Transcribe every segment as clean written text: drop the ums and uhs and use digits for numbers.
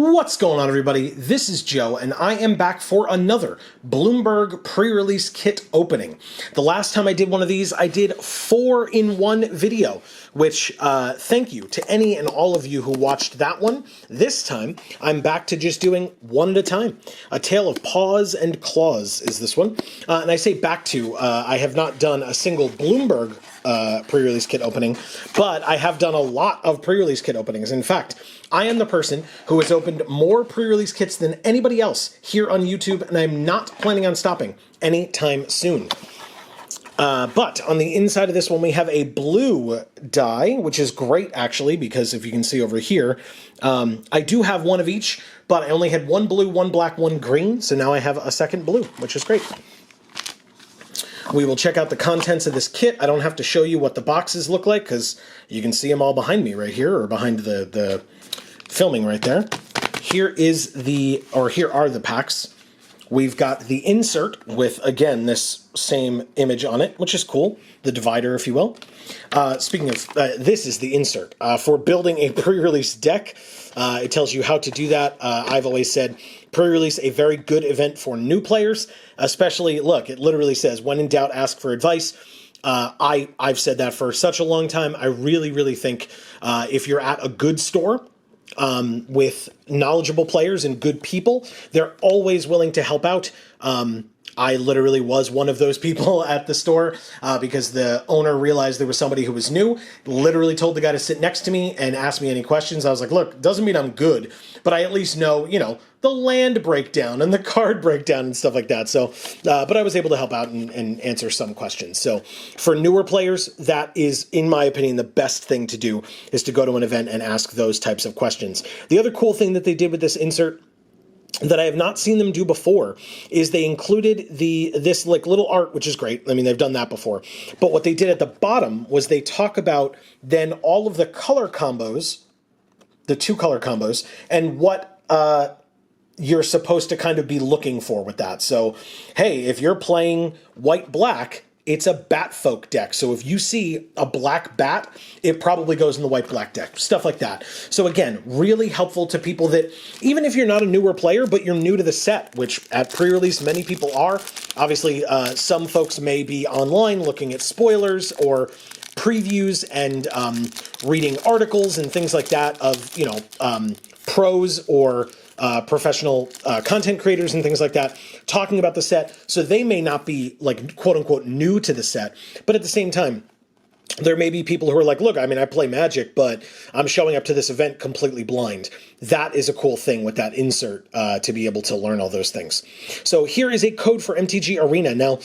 What's going on, everybody? This is Joe, and I am back for another Bloomburrow pre-release kit opening. The last time I did one of these, I did 4-in-1 video, which thank you to any and all of you who watched that one. This time, I'm back to just doing one at a time. A Tale of Paws and Claws is this one. And I say back to, I have not done a single Bloomburrow pre-release kit opening, but I have done a lot of pre-release kit openings. In fact, I am the person who has opened more pre-release kits than anybody else here on YouTube, and I'm not planning on stopping anytime soon. But on the inside of this one, we have a blue die, which is great, actually, because if you can see over here, I do have one of each, but I only had one blue, one black, one green, so now I have a second blue, which is great. We will check out the contents of this kit. I don't have to show you what the boxes look like, because you can see them all behind me right here, or behind the filming right there. Here are the packs. We've got the insert with, again, this same image on it, which is cool. The divider, if you will. Speaking of, this is the insert. For building a pre-release deck, it tells you how to do that. I've always said pre-release, a very good event for new players, especially, look, it literally says, when in doubt, ask for advice. I've said that for such a long time. I really think if you're at a good store, with knowledgeable players and good people, they're always willing to help out. I literally was one of those people at the store because the owner realized there was somebody who was new, literally told the guy to sit next to me and ask me any questions. I was like, look, doesn't mean I'm good, but I at least know, you know, the land breakdown and the card breakdown and stuff like that. So, but I was able to help out and answer some questions. So for newer players, that is, in my opinion, the best thing to do, is to go to an event and ask those types of questions. The other cool thing that they did with this insert that I have not seen them do before is they included this like little art, which is great. I mean, they've done that before. But what they did at the bottom was they talk about then all of the color combos, the 2 color combos, and what you're supposed to kind of be looking for with that. So, hey, if you're playing white-black, it's a bat folk deck. So if you see a black bat, it probably goes in the white-black deck. Stuff like that. So again, really helpful to people that, even if you're not a newer player, but you're new to the set, which at pre-release many people are. Obviously, some folks may be online looking at spoilers or previews and reading articles and things like that of, you know, pros or professional content creators and things like that talking about the set, so they may not be, like, quote-unquote new to the set, but at the same time, there may be people who are like, look, I mean, I play Magic, but I'm showing up to this event completely blind. That is a cool thing with that insert, to be able to learn all those things. So here is a code for MTG Arena. Now,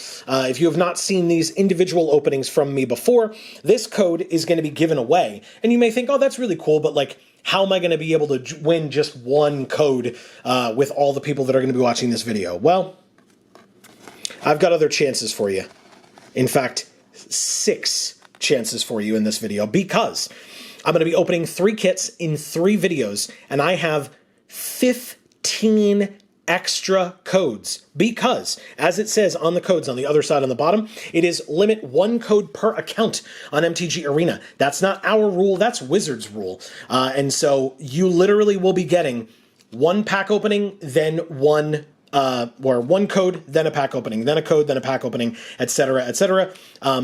if you have not seen these individual openings from me before, this code is going to be given away. And you may think, oh, that's really cool, but, like, how am I going to be able to win just one code with all the people that are going to be watching this video? Well, I've got other chances for you. In fact, 6 chances for you in this video, because I'm going to be opening 3 kits in 3 videos, and I have 15 extra codes, because, as it says on the codes on the other side on the bottom, it is limit 1 code per account on MTG Arena. That's not our rule, that's Wizards' rule. And so you literally will be getting 1 pack opening, then one code, then a pack opening, then a code, then a pack opening, etc., etc.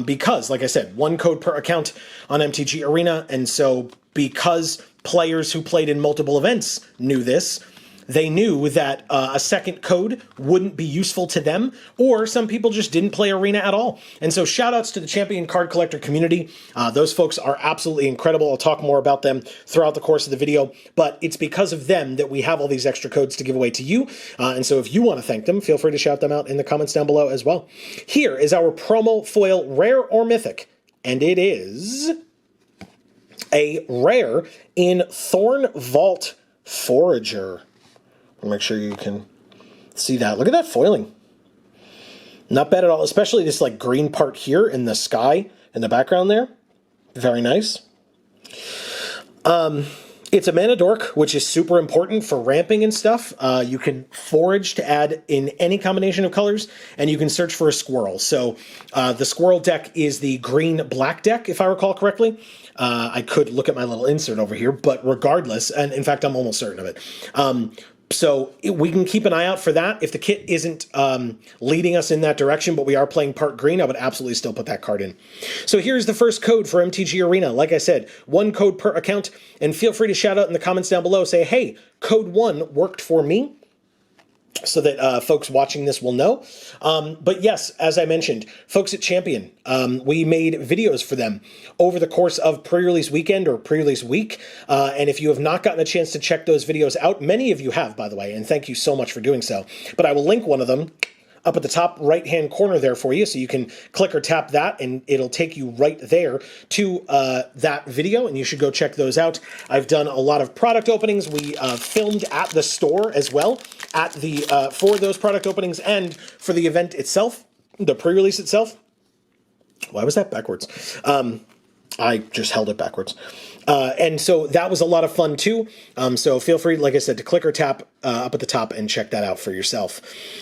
Because, like I said, 1 code per account on MTG Arena, and so because players who played in multiple events knew this, they knew that a second code wouldn't be useful to them, or some people just didn't play Arena at all. And so shoutouts to the Champion Card Collector community. Those folks are absolutely incredible. I'll talk more about them throughout the course of the video, but it's because of them that we have all these extra codes to give away to you. And so if you want to thank them, feel free to shout them out in the comments down below as well. Here is our promo foil, rare or mythic, and it is a rare in Thorn Vault Forager. Make sure you can see that. Look at that foiling. Not bad at all, especially this, like, green part here in the sky in the background there. Very nice. It's a mana dork, which is super important for ramping and stuff. You can forage to add in any combination of colors, and you can search for a squirrel. So the squirrel deck is the green-black deck, if I recall correctly. I could look at my little insert over here, but regardless, and in fact, I'm almost certain of it. So we can keep an eye out for that. If the kit isn't leading us in that direction, but we are playing part green, I would absolutely still put that card in. So here's the first code for MTG Arena. Like I said, 1 code per account, and feel free to shout out in the comments down below. Say, hey, code 1 worked for me, so that folks watching this will know. But yes, as I mentioned, folks at Champion, we made videos for them over the course of pre-release weekend or pre-release week. And if you have not gotten a chance to check those videos out, many of you have, by the way, and thank you so much for doing so. But I will link one of them up at the top right-hand corner there for you, so you can click or tap that, and it'll take you right there to that video, and you should go check those out. I've done a lot of product openings. We filmed at the store as well, at the for those product openings and for the event itself, the pre-release itself. Why was that backwards? I just held it backwards. And so that was a lot of fun too. So feel free, like I said, to click or tap up at the top and check that out for yourself.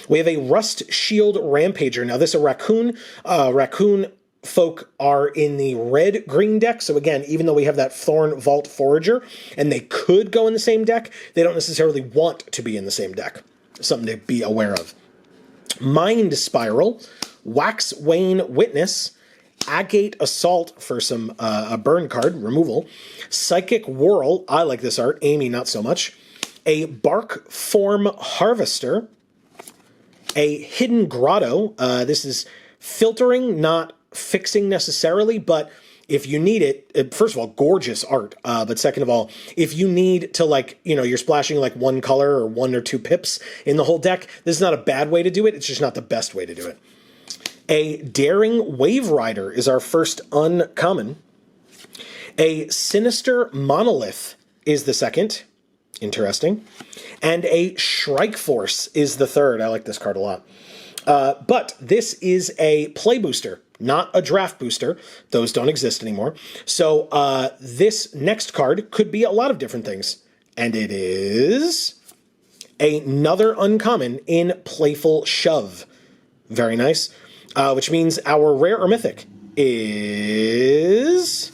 We have a Rust Shield Rampager. Now this is a raccoon. Raccoon folk are in the red-green deck. So again, even though we have that Thorn Vault Forager, and they could go in the same deck, they don't necessarily want to be in the same deck. Something to be aware of. Mind Spiral, Wax Wane Witness, Agate Assault for some a burn card removal, Psychic Whirl, I like this art, Amy not so much, a Bark Form Harvester, a Hidden Grotto. This is filtering, not fixing necessarily, but if you need it, first of all, gorgeous art, but second of all, if you need to, like, you know, you're splashing like 1 color or 1 or 2 pips in the whole deck, this is not a bad way to do it, it's just not the best way to do it. A Daring Wave Rider is our first uncommon. A Sinister Monolith is the second. Interesting. And a Shrike Force is the third. I like this card a lot. But this is a play booster, not a draft booster. Those don't exist anymore. So this next card could be a lot of different things. And it is another uncommon in Playful Shove. Very nice. Which means our rare or mythic is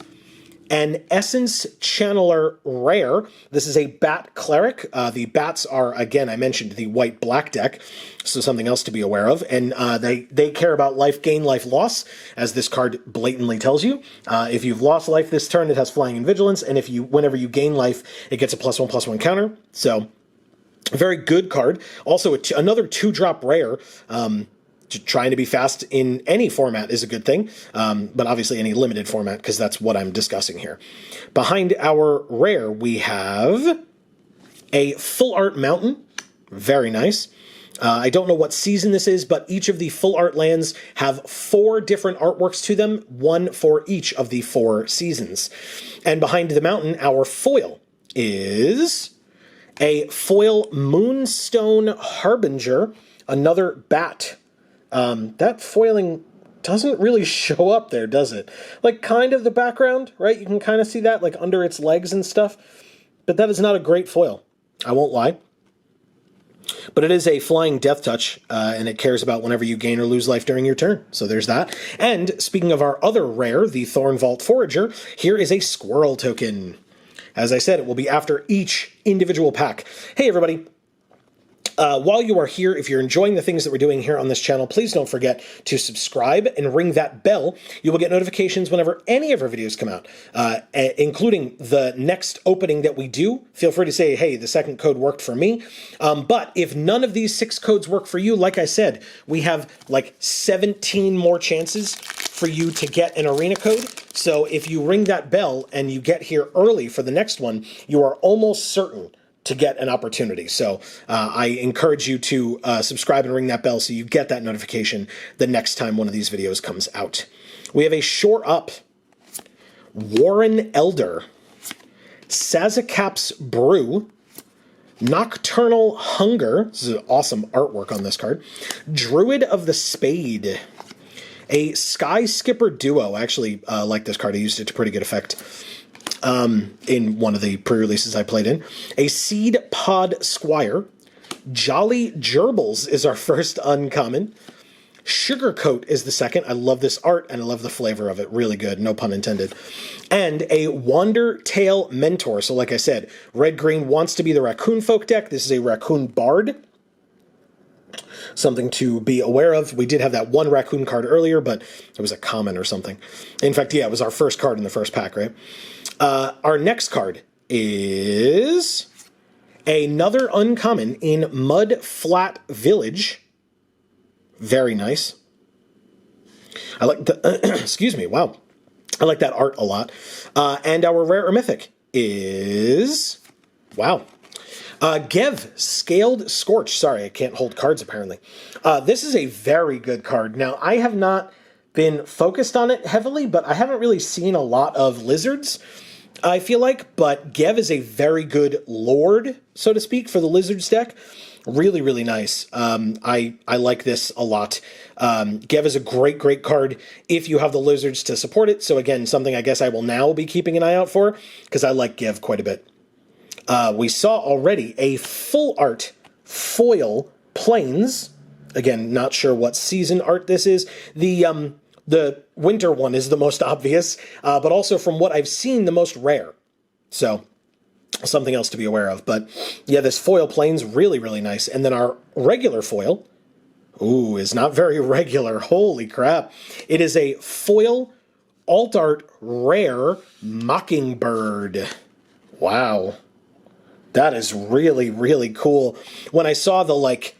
an Essence Channeler rare. This is a Bat Cleric. The bats are, again, I mentioned the white-black deck, so something else to be aware of. And they care about life gain, life loss, as this card blatantly tells you. If you've lost life this turn, it has Flying and Vigilance, and if whenever you gain life, it gets a +1/+1 counter. So, very good card. Also, another 2-drop rare. Trying to be fast in any format is a good thing, but obviously any limited format, because that's what I'm discussing here. Behind our rare, we have a Full Art Mountain. Very nice. I don't know what season this is, but each of the Full Art lands have 4 different artworks to them, 1 for each of the 4 seasons. And behind the mountain, our foil is a foil Moonstone Harbinger, another bat. That foiling doesn't really show up there, does it? Like, kind of the background, right? You can kind of see that, like, under its legs and stuff. But that is not a great foil. I won't lie. But it is a flying death touch, and it cares about whenever you gain or lose life during your turn. So there's that. And speaking of our other rare, the Thorn Vault Forager, here is a squirrel token. As I said, it will be after each individual pack. Hey, everybody. While you are here, if you're enjoying the things that we're doing here on this channel, please don't forget to subscribe and ring that bell. You will get notifications whenever any of our videos come out, including the next opening that we do. Feel free to say, hey, the second code worked for me. But if none of these 6 codes work for you, like I said, we have like 17 more chances for you to get an arena code. So if you ring that bell and you get here early for the next one, you are almost certain to get an opportunity. So I encourage you to subscribe and ring that bell so you get that notification the next time one of these videos comes out. We have a Shore Up, Warren Elder, Sazakap's Brew, Nocturnal Hunger, this is awesome artwork on this card, Druid of the Spade, a Sky Skipper Duo. I actually like this card. I used it to pretty good effect. in one of the pre-releases I played in. A Seed Pod Squire. Jolly Gerbils is our first uncommon. Sugarcoat is the second. I love this art, and I love the flavor of it. Really good, no pun intended. And a Wandertail Mentor. So like I said, red-green wants to be the Raccoon Folk deck. This is a Raccoon Bard. Something to be aware of. We did have that one Raccoon card earlier, but it was a common or something. In fact, yeah, it was our first card in the first pack, right? Our next card is another uncommon in Mud Flat Village. Very nice. I like the, excuse me, wow. I like that art a lot. And our rare or mythic is, wow. Gev, Scaled Scorch. Sorry, I can't hold cards apparently. This is a very good card. Now, I have not been focused on it heavily, but I haven't really seen a lot of lizards, I feel like. But Gev is a very good lord, so to speak, for the lizards deck. Really, really nice. I like this a lot. Gev is a great, great card if you have the lizards to support it. So again, something I guess I will now be keeping an eye out for, because I like Gev quite a bit. We saw already a full art foil plains. Again, not sure what season art this is. The winter one is the most obvious, but also from what I've seen, the most rare. So something else to be aware of. But yeah, this foil plains, really, really nice. And then our regular foil, ooh, is not very regular. Holy crap. It is a foil alt art rare Mockingbird. Wow. That is really, really cool. When I saw the, like,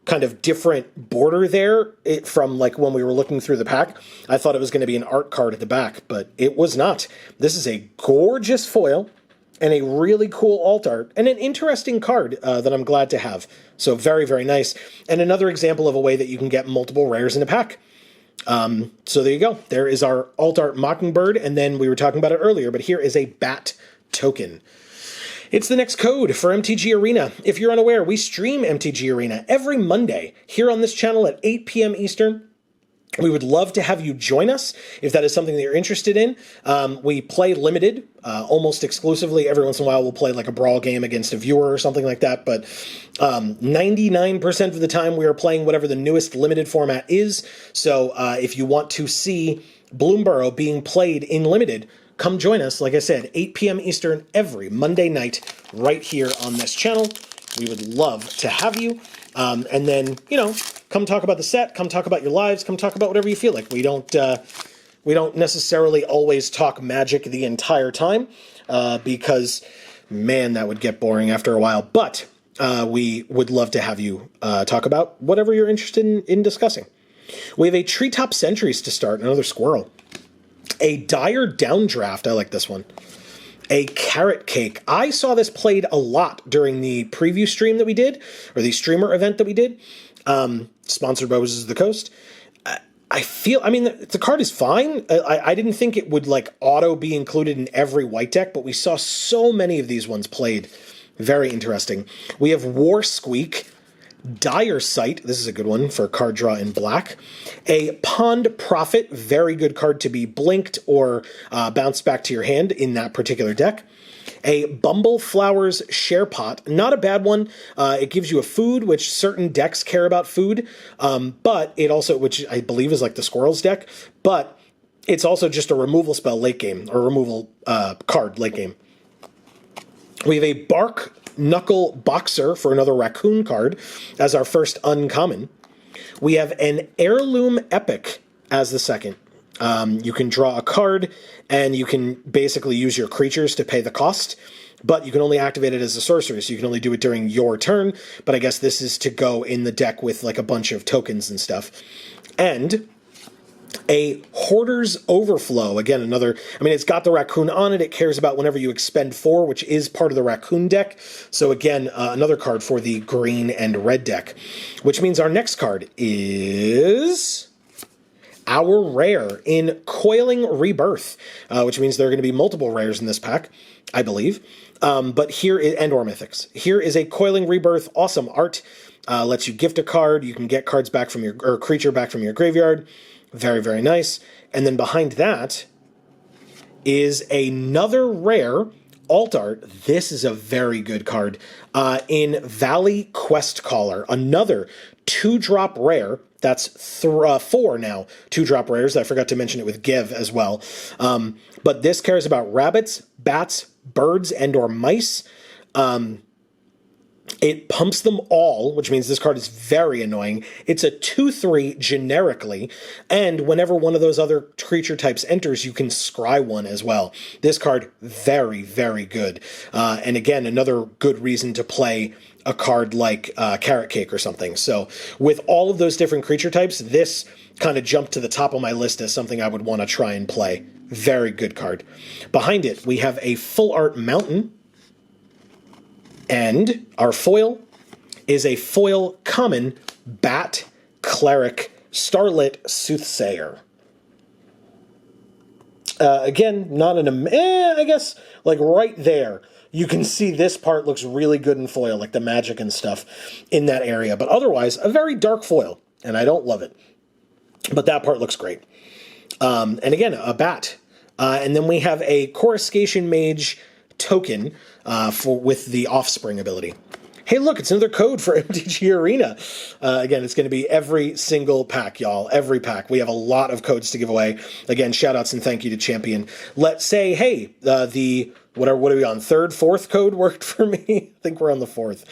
kind of different border there from, like, when we were looking through the pack, I thought it was going to be an art card at the back, but it was not. This is a gorgeous foil and a really cool alt art and an interesting card that I'm glad to have. So very, very nice. And another example of a way that you can get multiple rares in a pack. So there you go. There is our alt art Mockingbird, and then we were talking about it earlier, but here is a bat token. It's the next code for MTG Arena. If you're unaware, we stream MTG Arena every Monday here on this channel at 8 p.m. Eastern. We would love to have you join us if that is something that you're interested in. We play limited almost exclusively. Every once in a while we'll play like a brawl game against a viewer or something like that, but 99% of the time we are playing whatever the newest limited format is. So if you want to see Bloomburrow being played in limited, come join us, like I said, 8 p.m. Eastern every Monday night right here on this channel. We would love to have you. And then, you know, come talk about the set, come talk about your lives, come talk about whatever you feel like. We don't necessarily always talk Magic the entire time because, man, that would get boring after a while. But we would love to have you talk about whatever you're interested in discussing. We have a Treetop Sentries to start, another squirrel. A Dire Downdraft, I like this one. A Carrot Cake. I saw this played a lot during the preview stream that we did, or the streamer event that we did, sponsored by Wizards of the Coast. I mean, the card is fine. I didn't think it would, like, auto be included in every white deck, but we saw so many of these ones played. Very interesting. We have War Squeak. Dire Sight, this is a good one for card draw in black. A Pond Prophet, very good card to be blinked or bounced back to your hand in that particular deck. A Bumble Flowers Sharepot, not a bad one. It gives you a food, which certain decks care about food, but it also, which I believe is like the Squirrels deck, but it's also just a removal spell late game, or removal card late game. We have a Bark Knuckle Boxer for another Raccoon card as our first uncommon. We have an Heirloom Epic as the second. You can draw a card, and you can basically use your creatures to pay the cost, but you can only activate it as a sorcery, so you can only do it during your turn, but I guess this is to go in the deck with like a bunch of tokens and stuff. And a Hoarder's Overflow. Again, another, I mean, it's got the raccoon on it. It cares about whenever you expend 4, which is part of the raccoon deck. So again, another card for the green and red deck, which means our next card is our rare in Coiling Rebirth, which means there are going to be multiple rares in this pack, I believe. But here is, and or mythics. Here is a Coiling Rebirth, awesome art. Lets you gift a card. You can get cards back from your, or creature back from your graveyard. Very, very nice. And then behind that is another rare alt art. This is a very good card in Valley Quest Caller. Another 2-drop rare. That's 4 now 2-drop rares. I forgot to mention it with Give as well. But this cares about rabbits, bats, birds, and or mice. It pumps them all, which means this card is very annoying. It's a 2/3 generically, and whenever one of those other creature types enters, you can scry one as well. This card, very, very good. And again, another good reason to play a card like Carrot Cake or something. So with all of those different creature types, this kind of jumped to the top of my list as something I would want to try and play. Very good card. Behind it, we have a full art mountain. And our foil is a foil common Bat Cleric Starlit Soothsayer. Again, not an... I guess, like right there, you can see this part looks really good in foil, like the magic and stuff in that area. But otherwise, a very dark foil, and I don't love it. But that part looks great. And again, a bat. And then we have a Coruscation Mage token with the Offspring ability. Hey, look, it's another code for MTG Arena. Again, it's going to be every single pack, y'all. Every pack. We have a lot of codes to give away. Again, shout-outs and thank you to Champion. Let's say, hey, what are we on? 3rd, 4th code worked for me? I think we're on the 4th.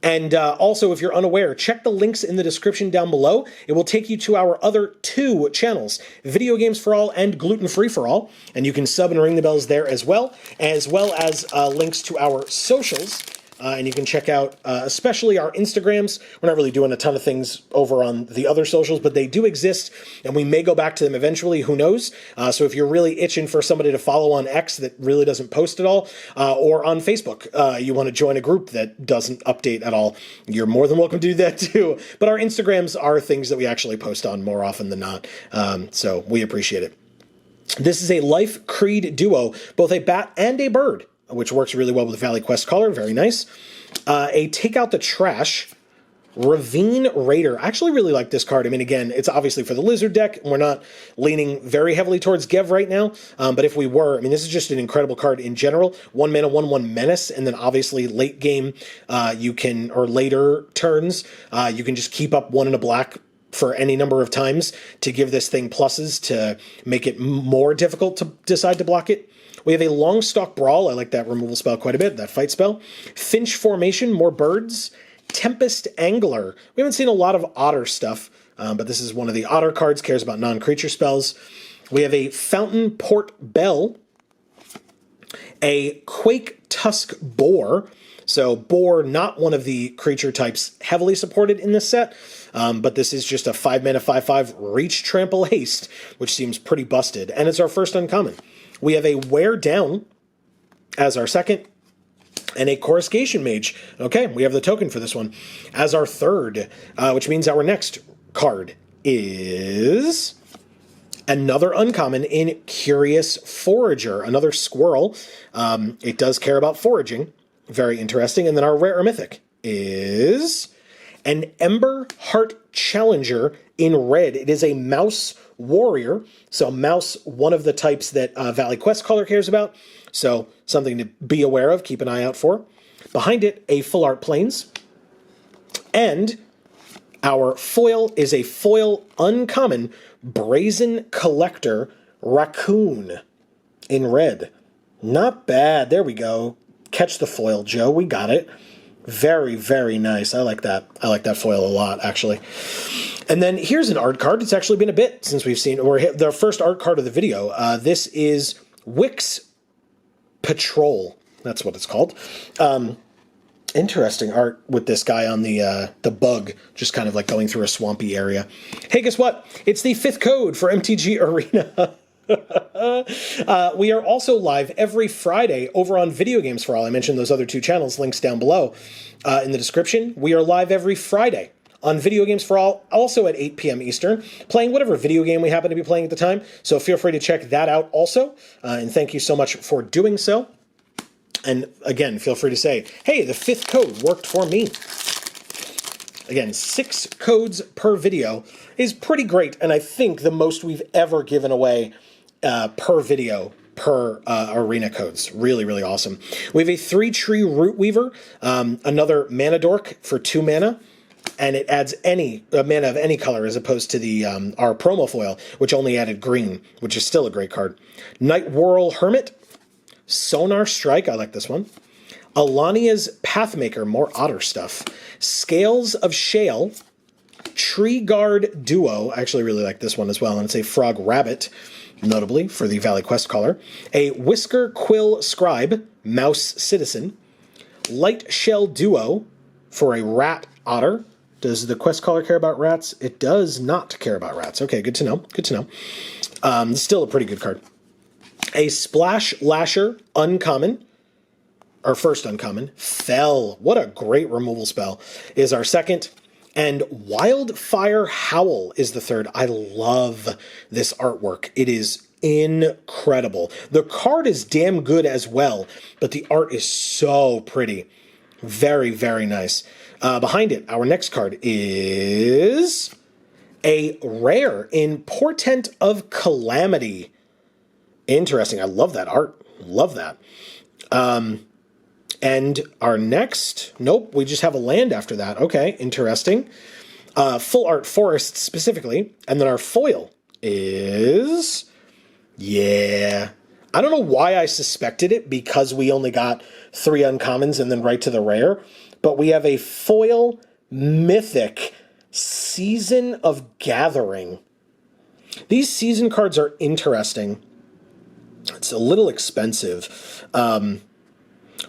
And also, if you're unaware, check the links in the description down below. It will take you to our other 2 channels, Video Games for All and Gluten Free for All. And you can sub and ring the bells there as well as links to our socials. And you can check out especially our Instagrams. We're not really doing a ton of things over on the other socials, but they do exist, and we may go back to them eventually. Who knows? So if you're really itching for somebody to follow on X that really doesn't post at all, or on Facebook, you want to join a group that doesn't update at all, you're more than welcome to do that too. But our Instagrams are things that we actually post on more often than not, so we appreciate it. This is a Life Creed duo, both a bat and a bird, which works really well with Valley Quest Caller. Very nice. A Take Out the Trash Ravine Raider. I actually really like this card. I mean, again, it's obviously for the Lizard deck, and we're not leaning very heavily towards Gev right now, but if we were, I mean, this is just an incredible card in general. 1 mana, 1/1 Menace, and then obviously late game, or later turns, you can just keep up 1 and a black for any number of times to give this thing pluses to make it more difficult to decide to block it. We have a Longstalk Brawl. I like that removal spell quite a bit, that fight spell. Finch Formation, more birds. Tempest Angler. We haven't seen a lot of otter stuff, but this is one of the otter cards, cares about non-creature spells. We have a Fountain Port Bell. A Quake Tusk Boar. So Boar, not one of the creature types heavily supported in this set, but this is just a 5 mana 5/5 Reach Trample Haste, which seems pretty busted, and it's our first uncommon. We have a Wear Down as our second, and a Coruscation Mage. Okay, we have the token for this one as our third, which means our next card is another uncommon in Curious Forager, another squirrel. It does care about foraging. Very interesting. And then our rare or mythic is an Ember Heart Challenger in red. It is a mouse warrior. So mouse, one of the types that Valley Quest Caller cares about. So something to be aware of, keep an eye out for. Behind it, a full art plains. And our foil is a foil uncommon Brazen Collector Raccoon in red. Not bad. There we go. Catch the foil, Joe. We got it. Very, very nice. I like that. I like that foil a lot, actually. And then here's an art card. It's actually been a bit since we've seen, or the first art card of the video. This is Wix Patrol. That's what it's called. Interesting art with this guy on the bug, just kind of like going through a swampy area. Hey, guess what? It's the 5th code for MTG Arena. We are also live every Friday over on Video Games for All. I mentioned those other 2 channels, links down below in the description. We are live every Friday on Video Games for All, also at 8 p.m. Eastern, playing whatever video game we happen to be playing at the time. So feel free to check that out also. And thank you so much for doing so. And again, feel free to say, hey, the 5th code worked for me. Again, 6 codes per video is pretty great, and I think the most we've ever given away per video, per arena codes. Really, really awesome. We have a 3-tree Root Weaver, another mana dork for 2 mana, and it adds any mana of any color as opposed to the our promo foil, which only added green, which is still a great card. Night Whirl Hermit, Sonar Strike, I like this one. Alania's Pathmaker, more otter stuff. Scales of Shale, Tree Guard Duo, I actually really like this one as well, and it's a Frog Rabbit, notably for the Valley Quest caller. A Whisker Quill Scribe, Mouse Citizen. Light Shell Duo for a Rat Otter. Does the quest caller care about rats? It does not care about rats. Okay, good to know. Good to know. Still a pretty good card. A Splash Lasher Uncommon, our first uncommon. Fell. What a great removal spell. Is our second. And Wildfire Howl is the third. I love this artwork. It is incredible. The card is damn good as well, but the art is so pretty. Very, very nice. Behind it, our next card is a rare in Portent of Calamity. Interesting. I love that art. Love that. And our next, nope, we just have a land after that. Okay, interesting. Full art forest specifically. And then our foil is, yeah. I don't know why I suspected it, because we only got 3 uncommons and then right to the rare. But we have a foil mythic Season of Gathering. These season cards are interesting. It's a little expensive.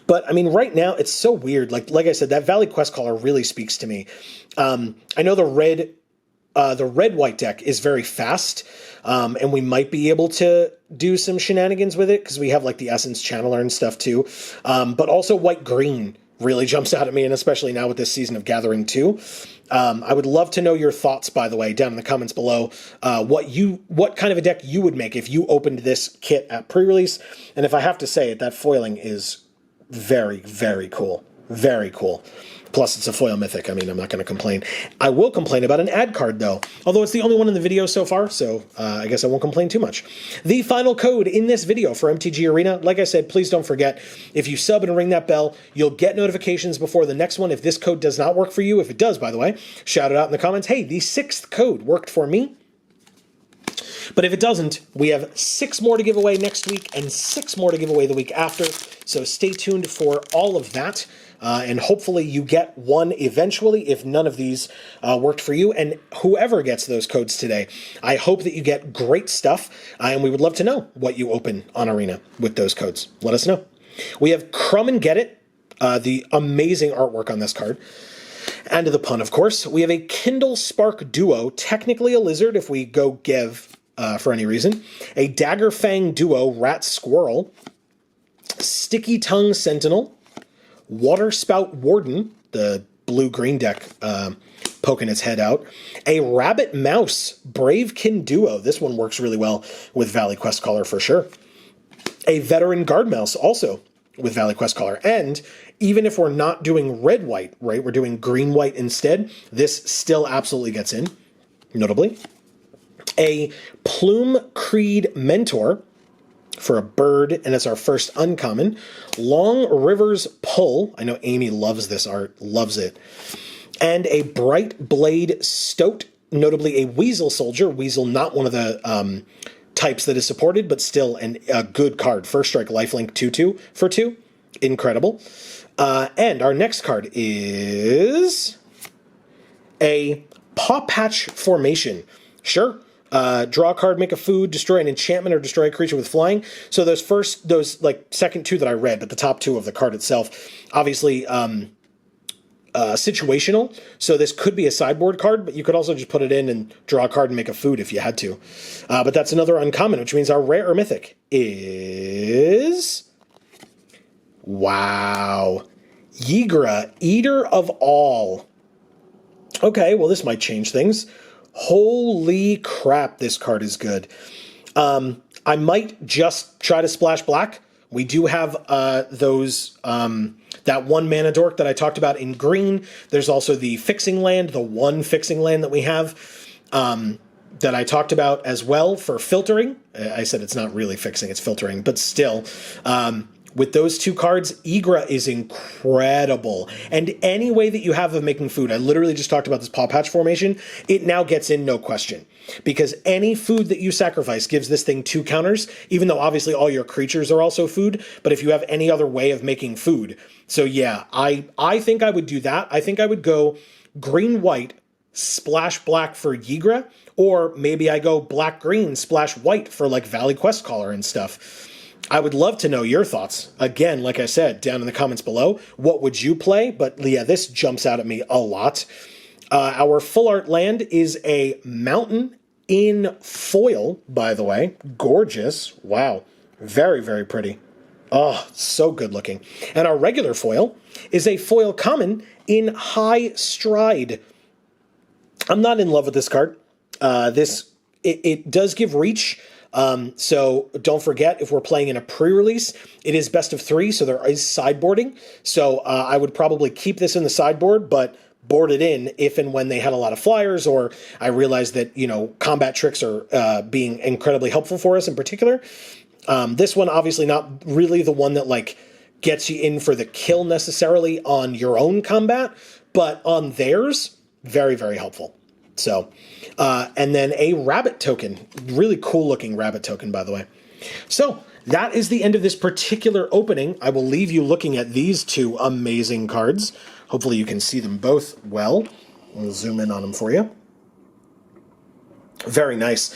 But I mean, right now it's so weird. Like I said, that Valley Quest caller really speaks to me. I know the red-white deck is very fast, and we might be able to do some shenanigans with it because we have like the Essence Channeler and stuff too. But also white-green really jumps out at me, and especially now with this Season of Gathering too. I would love to know your thoughts, by the way, down in the comments below, what kind of a deck you would make if you opened this kit at pre-release. And if I have to say it, that foiling is very, very cool. Very cool. Plus, it's a foil mythic. I mean, I'm not going to complain. I will complain about an ad card, though. Although it's the only one in the video so far, so I guess I won't complain too much. The final code in this video for MTG Arena, like I said, please don't forget, if you sub and ring that bell, you'll get notifications before the next one if this code does not work for you. If it does, by the way, shout it out in the comments. Hey, the 6th code worked for me. But if it doesn't, we have 6 more to give away next week and 6 more to give away the week after. So stay tuned for all of that. And hopefully you get one eventually if none of these worked for you. And whoever gets those codes today, I hope that you get great stuff. And we would love to know what you open on Arena with those codes. Let us know. We have Crumb and Get It, the amazing artwork on this card. And to the pun, of course, we have a Kindle Spark Duo, technically a lizard if we go give for any reason. A Dagger Fang Duo, Rat Squirrel. Sticky Tongue Sentinel. Water Spout Warden, the blue-green deck poking its head out. A Rabbit Mouse Bravekin Duo. This one works really well with Valley Quest Caller for sure. A Veteran Guard Mouse also with Valley Quest Caller. And even if we're not doing red-white, right, we're doing green-white instead, this still absolutely gets in, notably. A Plume Creed Mentor for a bird, and it's our first uncommon. Long Rivers Pull. I know Amy loves this art, loves it. And a Bright Blade Stoat, notably a Weasel Soldier. Weasel, not one of the types that is supported, but still a good card. First Strike Lifelink 2/2 for 2. Incredible. And our next card is a Paw Patch Formation. Sure. Draw a card, make a food, destroy an enchantment, or destroy a creature with flying. So those like second 2 that I read, but the top 2 of the card itself, obviously situational. So this could be a sideboard card, but you could also just put it in and draw a card and make a food if you had to. But that's another uncommon, which means our rare or mythic is, wow, Yigra, Eater of All. Okay, well, this might change things. Holy crap, this card is good. I might just try to splash black. We do have that 1 mana dork that I talked about in green. There's also the fixing land, the 1 fixing land that we have. that I talked about as well for filtering. I said it's not really fixing, it's filtering, but still, with those two cards, Igra is incredible. And any way that you have of making food, I literally just talked about this Paw Patch formation, it now gets in, no question. Because any food that you sacrifice gives this thing 2 counters, even though obviously all your creatures are also food, but if you have any other way of making food. So yeah, I think I would do that. I think I would go green-white, splash black for Yigra, or maybe I go black-green, splash white for like Valley Quest Caller and stuff. I would love to know your thoughts. Again, like I said, down in the comments below, what would you play? But yeah, this jumps out at me a lot. Our full art land is a mountain in foil, by the way. Gorgeous. Wow. Very, very pretty. Oh, so good looking. And our regular foil is a foil common in High Stride. I'm not in love with this card. It does give reach. So don't forget, if we're playing in a pre-release, it is best of 3, so there is sideboarding. So I would probably keep this in the sideboard, but board it in if and when they had a lot of flyers, or I realized that, you know, combat tricks are being incredibly helpful for us in particular. This one, obviously not really the one that, like, gets you in for the kill necessarily on your own combat, but on theirs, very, very helpful. So, and then a rabbit token, really cool looking rabbit token, by the way. So that is the end of this particular opening. I will leave you looking at these 2 amazing cards. Hopefully you can see them both well. I'll zoom in on them for you. Very nice.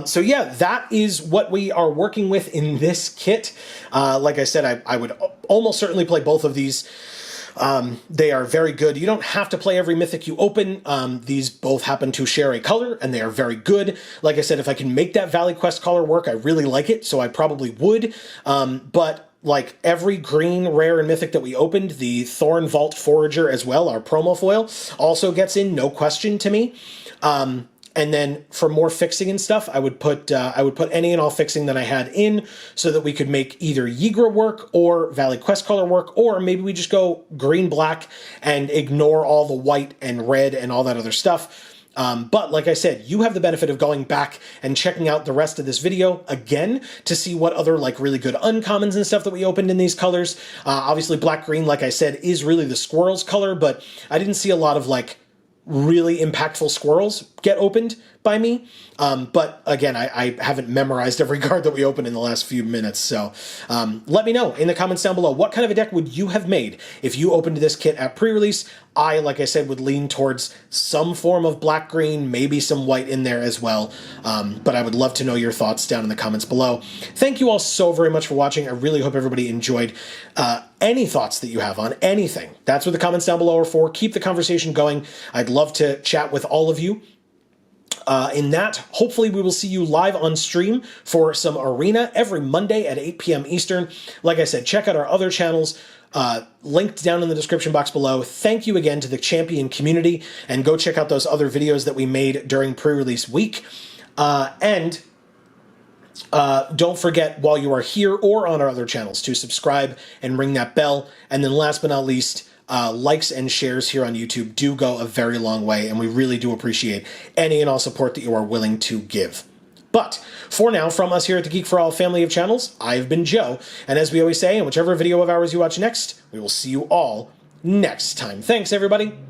So yeah, that is what we are working with in this kit. Like I said, I would almost certainly play both of these. They are very good. You don't have to play every mythic you open. These both happen to share a color, and they are very good. Like I said, if I can make that Valley Quest Caller work, I really like it, so I probably would. But like every green, rare, and mythic that we opened, the Thorn Vault Forager as well, our promo foil, also gets in, no question to me. And then for more fixing and stuff, I would put any and all fixing that I had in, so that we could make either Yigra work or Valley Quest Caller work, or maybe we just go green-black and ignore all the white and red and all that other stuff. But like I said, you have the benefit of going back and checking out the rest of this video again to see what other like really good uncommons and stuff that we opened in these colors. Obviously black-green, like I said, is really the squirrel's color, but I didn't see a lot of like really impactful squirrels get opened by me. But again, I haven't memorized every card that we opened in the last few minutes. So let me know in the comments down below, what kind of a deck would you have made if you opened this kit at pre-release? Like I said, would lean towards some form of black-green, maybe some white in there as well. But I would love to know your thoughts down in the comments below. Thank you all so very much for watching. I really hope everybody enjoyed. Any thoughts that you have on anything, that's what the comments down below are for. Keep the conversation going. I'd love to chat with all of you. In that, hopefully we will see you live on stream for some Arena every Monday at 8 p.m. Eastern. Like I said, check out our other channels, linked down in the description box below. Thank you again to the champion community, and go check out those other videos that we made during pre-release week. And don't forget, while you are here or on our other channels, to subscribe and ring that bell. And then last but not least, likes and shares here on YouTube do go a very long way, and we really do appreciate any and all support that you are willing to give. But for now, from us here at the Geek for All family of channels, I've been Joe, and as we always say, in whichever video of ours you watch next, we will see you all next time. Thanks, everybody!